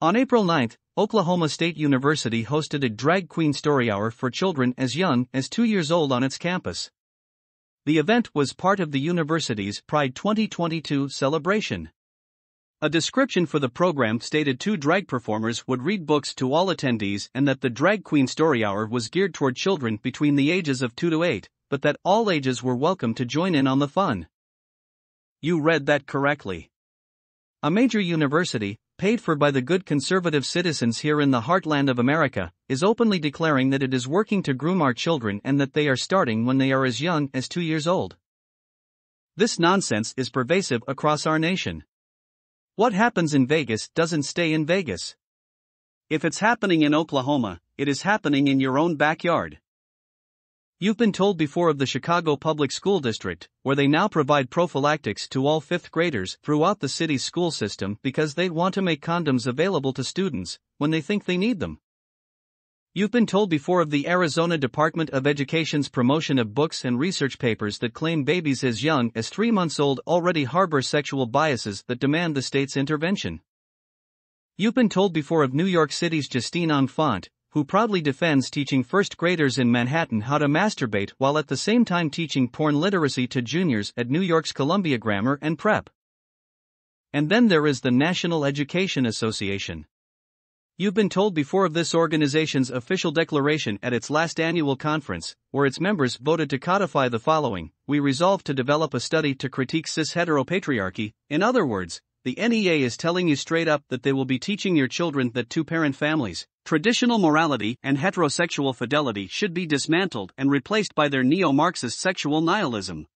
On April 9, Oklahoma State University hosted a drag queen story hour for children as young as 2 years old on its campus. The event was part of the university's Pride 2022 celebration. A description for the program stated 2 drag performers would read books to all attendees and that the drag queen story hour was geared toward children between the ages of 2 to 8, but that all ages were welcome to join in on the fun. You read that correctly. A major university, paid for by the good conservative citizens here in the heartland of America, is openly declaring that it is working to groom our children and that they are starting when they are as young as 2 years old. This nonsense is pervasive across our nation. What happens in Vegas doesn't stay in Vegas. If it's happening in Oklahoma, it is happening in your own backyard. You've been told before of the Chicago Public School District, where they now provide prophylactics to all 5th graders throughout the city's school system because they want to make condoms available to students when they think they need them. You've been told before of the Arizona Department of Education's promotion of books and research papers that claim babies as young as 3 months old already harbor sexual biases that demand the state's intervention. You've been told before of New York City's Justine Enfant, who proudly defends teaching 1st graders in Manhattan how to masturbate while at the same time teaching porn literacy to juniors at New York's Columbia Grammar and Prep. And then there is the National Education Association. You've been told before of this organization's official declaration at its last annual conference, where its members voted to codify the following: we resolve to develop a study to critique cis-heteropatriarchy. In other words, the NEA is telling you straight up that they will be teaching your children that 2-parent families, traditional morality and heterosexual fidelity should be dismantled and replaced by their neo-Marxist sexual nihilism.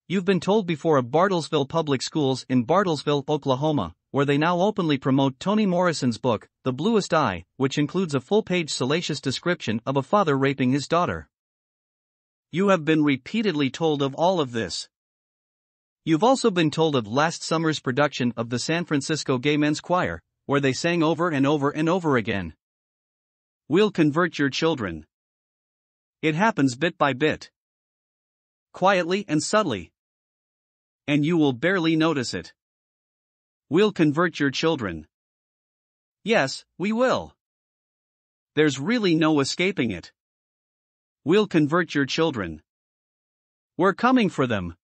You've been told before of Bartlesville Public Schools in Bartlesville, Oklahoma, where they now openly promote Toni Morrison's book, The Bluest Eye, which includes a full-page salacious description of a father raping his daughter. You have been repeatedly told of all of this. You've also been told of last summer's production of the San Francisco Gay Men's Choir, where they sang over and over and over again, "We'll convert your children." It happens bit by bit, quietly and subtly, and you will barely notice it. We'll convert your children. Yes, we will. There's really no escaping it. We'll convert your children. We're coming for them.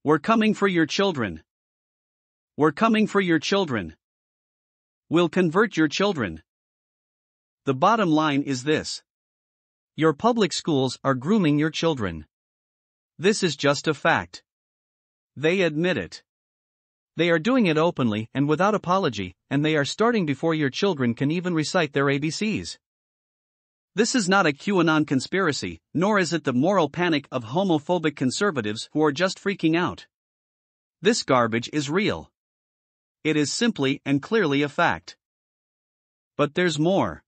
We're coming for your children. We're coming for your children. We'll convert your children. The bottom line is this: your public schools are grooming your children. This is just a fact. They admit it. They are doing it openly and without apology, and they are starting before your children can even recite their ABCs. This is not a QAnon conspiracy, nor is it the moral panic of homophobic conservatives who are just freaking out. This garbage is real. It is simply and clearly a fact. But there's more.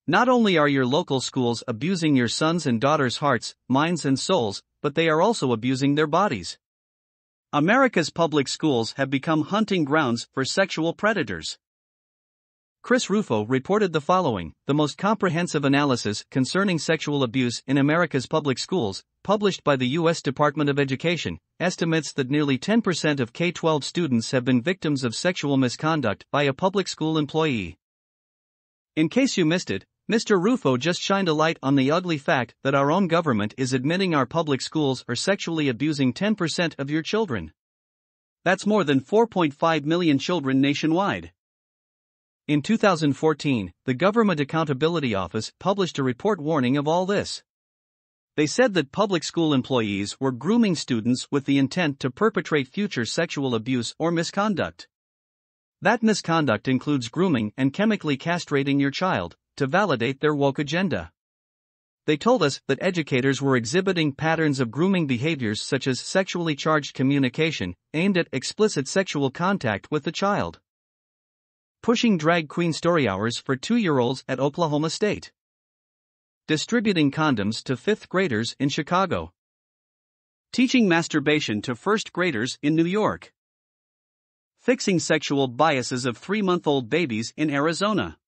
Not only are your local schools abusing your sons' and daughters' hearts, minds and souls, but they are also abusing their bodies. America's public schools have become hunting grounds for sexual predators. Chris Rufo reported the following: the most comprehensive analysis concerning sexual abuse in America's public schools, published by the U.S. Department of Education, estimates that nearly 10% of K-12 students have been victims of sexual misconduct by a public school employee. In case you missed it, Mr. Rufo just shined a light on the ugly fact that our own government is admitting our public schools are sexually abusing 10% of your children. That's more than 4.5 million children nationwide. In 2014, the Government Accountability Office published a report warning of all this. They said that public school employees were grooming students with the intent to perpetrate future sexual abuse or misconduct. That misconduct includes grooming and chemically castrating your child to validate their woke agenda. They told us that educators were exhibiting patterns of grooming behaviors such as sexually charged communication, aimed at explicit sexual contact with the child. Pushing drag queen story hours for 2-year-olds at Oklahoma State. Distributing condoms to 5th graders in Chicago. Teaching masturbation to 1st graders in New York. Fixing sexual biases of 3-month-old babies in Arizona.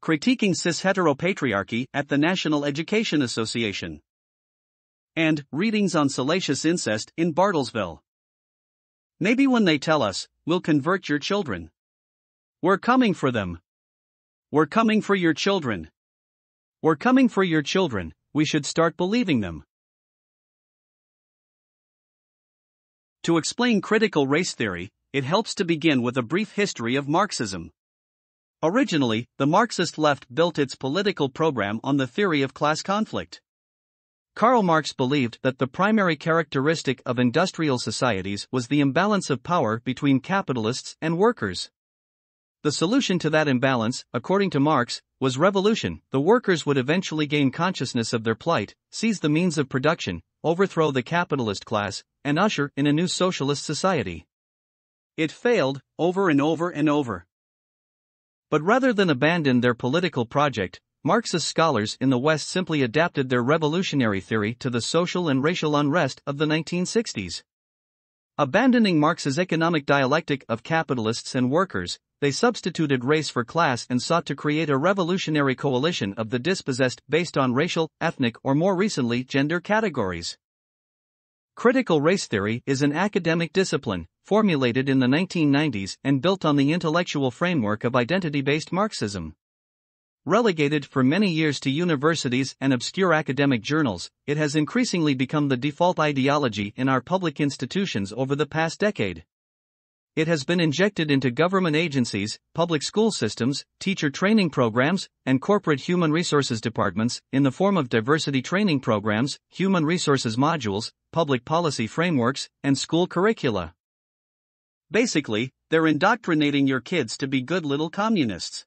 Critiquing cis-heteropatriarchy at the National Education Association. And readings on salacious incest in Bartlesville. Maybe when they tell us, we'll convert your children, We're coming for them. We're coming for your children. We're coming for your children. We should start believing them. To explain critical race theory, it helps to begin with a brief history of Marxism. Originally, the Marxist left built its political program on the theory of class conflict. Karl Marx believed that the primary characteristic of industrial societies was the imbalance of power between capitalists and workers. The solution to that imbalance, according to Marx, was revolution. The workers would eventually gain consciousness of their plight, seize the means of production, overthrow the capitalist class, and usher in a new socialist society. It failed, over and over and over. But rather than abandon their political project, Marxist scholars in the West simply adapted their revolutionary theory to the social and racial unrest of the 1960s. Abandoning Marx's economic dialectic of capitalists and workers, they substituted race for class and sought to create a revolutionary coalition of the dispossessed based on racial, ethnic, or more recently, gender categories. Critical race theory is an academic discipline, formulated in the 1990s and built on the intellectual framework of identity-based Marxism. Relegated for many years to universities and obscure academic journals, it has increasingly become the default ideology in our public institutions over the past decade. It has been injected into government agencies, public school systems, teacher training programs, and corporate human resources departments, in the form of diversity training programs, human resources modules, public policy frameworks, and school curricula. Basically, they're indoctrinating your kids to be good little communists.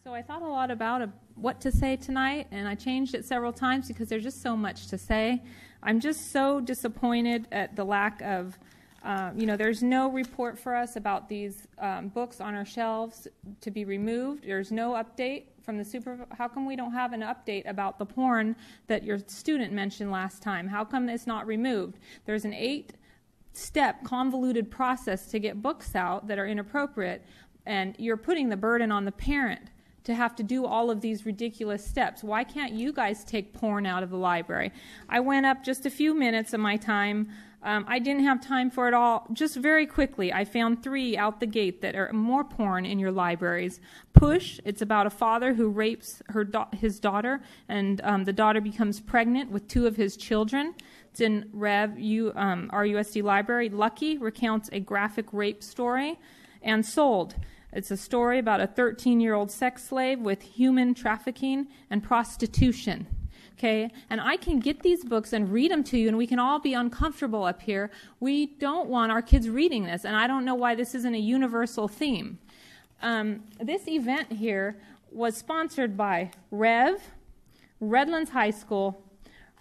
So I thought a lot about what to say tonight, and I changed it several times because there's just so much to say. I'm just so disappointed at the lack of, there's no report for us about these books on our shelves to be removed. There's no update from the supervisor. How come we don't have an update about the porn that your student mentioned last time? How come it's not removed? There's an 8-step convoluted process to get books out that are inappropriate, and you're putting the burden on the parent to have to do all of these ridiculous steps. Why can't you guys take porn out of the library? I went up just a few minutes of my time. I didn't have time for it all. Just very quickly, I found 3 out the gate that are more porn in your libraries. Push, it's about a father who rapes his daughter, and the daughter becomes pregnant with 2 of his children. It's in RUSD library. Lucky recounts a graphic rape story. And Sold, it's a story about a 13-year-old sex slave with human trafficking and prostitution. Okay, and I can get these books and read them to you, and we can all be uncomfortable up here. We don't want our kids reading this, and I don't know why this isn't a universal theme. This event here was sponsored by Rev, Redlands High School,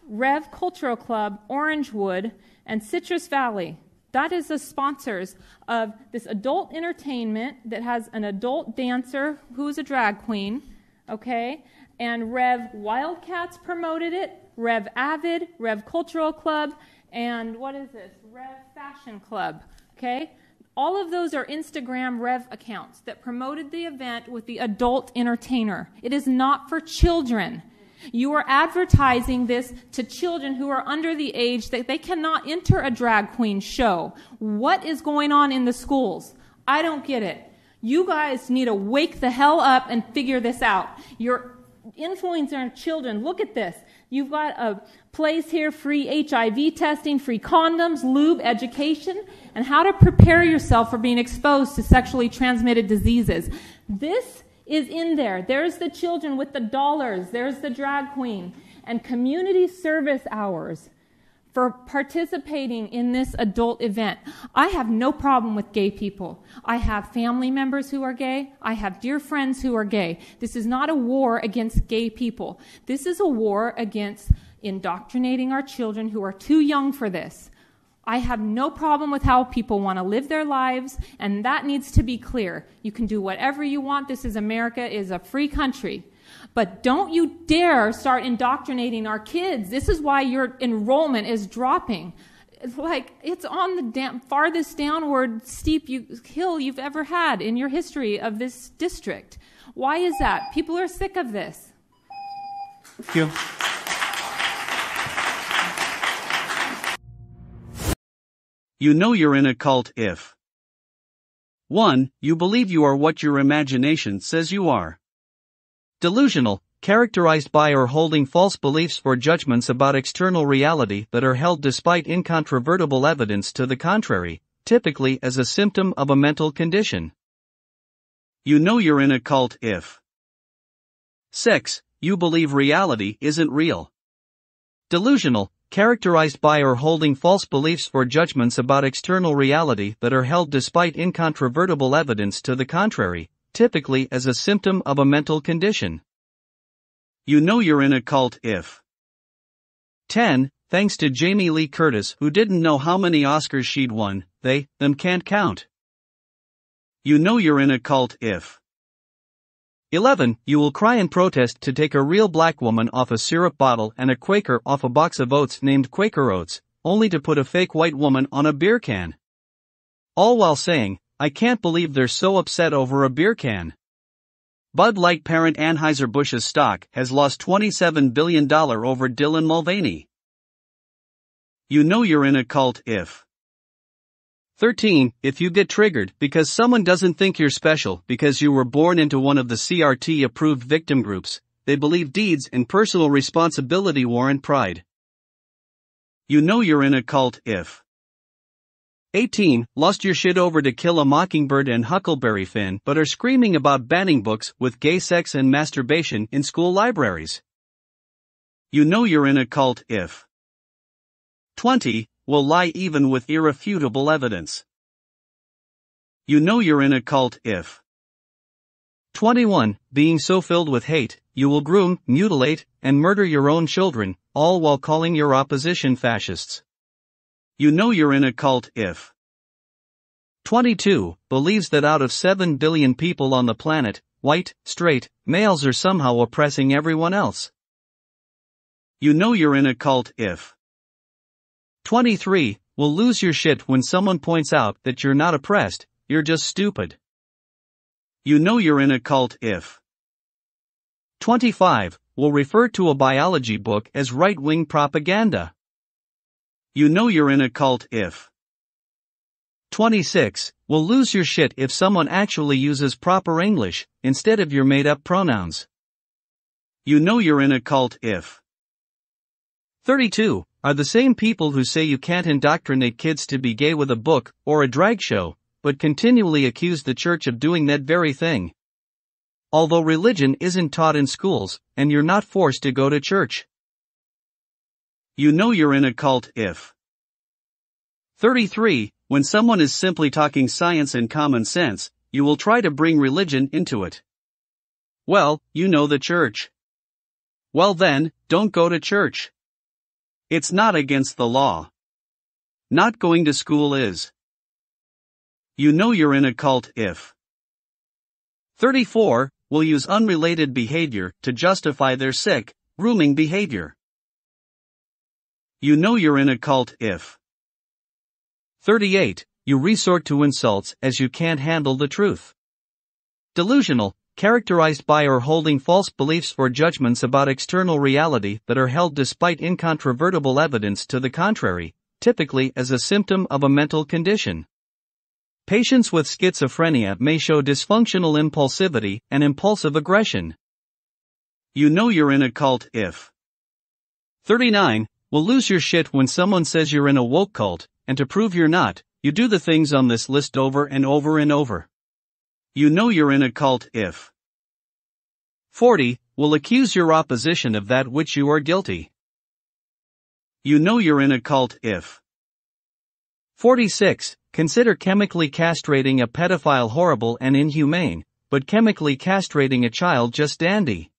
Rev Cultural Club, Orangewood, and Citrus Valley. That is the sponsors of this adult entertainment that has an adult dancer who's a drag queen, okay? And Rev Wildcats promoted it, Rev Avid, Rev Cultural Club, and what is this? Rev Fashion Club, okay? All of those are Instagram Rev accounts that promoted the event with the adult entertainer. It is not for children. You are advertising this to children who are under the age that they cannot enter a drag queen show. What is going on in the schools? I don't get it. You guys need to wake the hell up and figure this out. You're influencing our children. Look at this. You've got a place here, free HIV testing, free condoms, lube, education, and how to prepare yourself for being exposed to sexually transmitted diseases. This is in there. There's the children with the dollars. There's the drag queen. And community service hours for participating in this adult event. I have no problem with gay people. I have family members who are gay. I have dear friends who are gay. This is not a war against gay people. This is a war against indoctrinating our children who are too young for this. I have no problem with how people want to live their lives, and that needs to be clear. You can do whatever you want. This is America. It is a free country. But don't you dare start indoctrinating our kids. This is why your enrollment is dropping. It's like it's on the farthest downward steep hill you've ever had in your history of this district. Why is that? People are sick of this. Thank you. You know you're in a cult if 1. You believe you are what your imagination says you are. Delusional, characterized by or holding false beliefs or judgments about external reality that are held despite incontrovertible evidence to the contrary, typically as a symptom of a mental condition. You know you're in a cult if 6. You believe reality isn't real. Delusional, characterized by or holding false beliefs or judgments about external reality that are held despite incontrovertible evidence to the contrary, typically as a symptom of a mental condition. You know you're in a cult if 10. Thanks to Jamie Lee Curtis, who didn't know how many Oscars she'd won, them can't count. You know you're in a cult if 11. You will cry in protest to take a real black woman off a syrup bottle and a Quaker off a box of oats named Quaker Oats, only to put a fake white woman on a beer can. All while saying, I can't believe they're so upset over a beer can. Bud Light parent Anheuser-Busch's stock has lost $27 billion over Dylan Mulvaney. You know you're in a cult if 13. If you get triggered because someone doesn't think you're special because you were born into one of the CRT-approved victim groups, they believe deeds and personal responsibility warrant pride. You know you're in a cult if 18. Lost your shit over To Kill a Mockingbird and Huckleberry Finn but are screaming about banning books with gay sex and masturbation in school libraries. You know you're in a cult if 20. Will lie even with irrefutable evidence. You know you're in a cult if 21. Being so filled with hate, you will groom, mutilate, and murder your own children, all while calling your opposition fascists. You know you're in a cult if 22. Believes that out of 7 billion people on the planet, white, straight, males are somehow oppressing everyone else. You know you're in a cult if 23. Will lose your shit when someone points out that you're not oppressed, you're just stupid. You know you're in a cult if 25. Will refer to a biology book as right-wing propaganda. You know you're in a cult if 26. Will lose your shit if someone actually uses proper English, instead of your made-up pronouns. You know you're in a cult if 32. Are the same people who say you can't indoctrinate kids to be gay with a book or a drag show, but continually accuse the church of doing that very thing. Although religion isn't taught in schools, and you're not forced to go to church. You know you're in a cult if 33. When someone is simply talking science and common sense, you will try to bring religion into it. Well, you know the church. Well then, don't go to church. It's not against the law. Not going to school is. You know you're in a cult if 34. Will use unrelated behavior to justify their sick, grooming behavior. You know you're in a cult if 38. You resort to insults as you can't handle the truth. Delusional, characterized by or holding false beliefs or judgments about external reality that are held despite incontrovertible evidence to the contrary, typically as a symptom of a mental condition. Patients with schizophrenia may show dysfunctional impulsivity and impulsive aggression. You know you're in a cult if 39. Will lose your shit when someone says you're in a woke cult, and to prove you're not, you do the things on this list over and over and over. You know you're in a cult if 40. Will accuse your opposition of that which you are guilty. You know you're in a cult if 46. Consider chemically castrating a pedophile horrible and inhumane, but chemically castrating a child just dandy.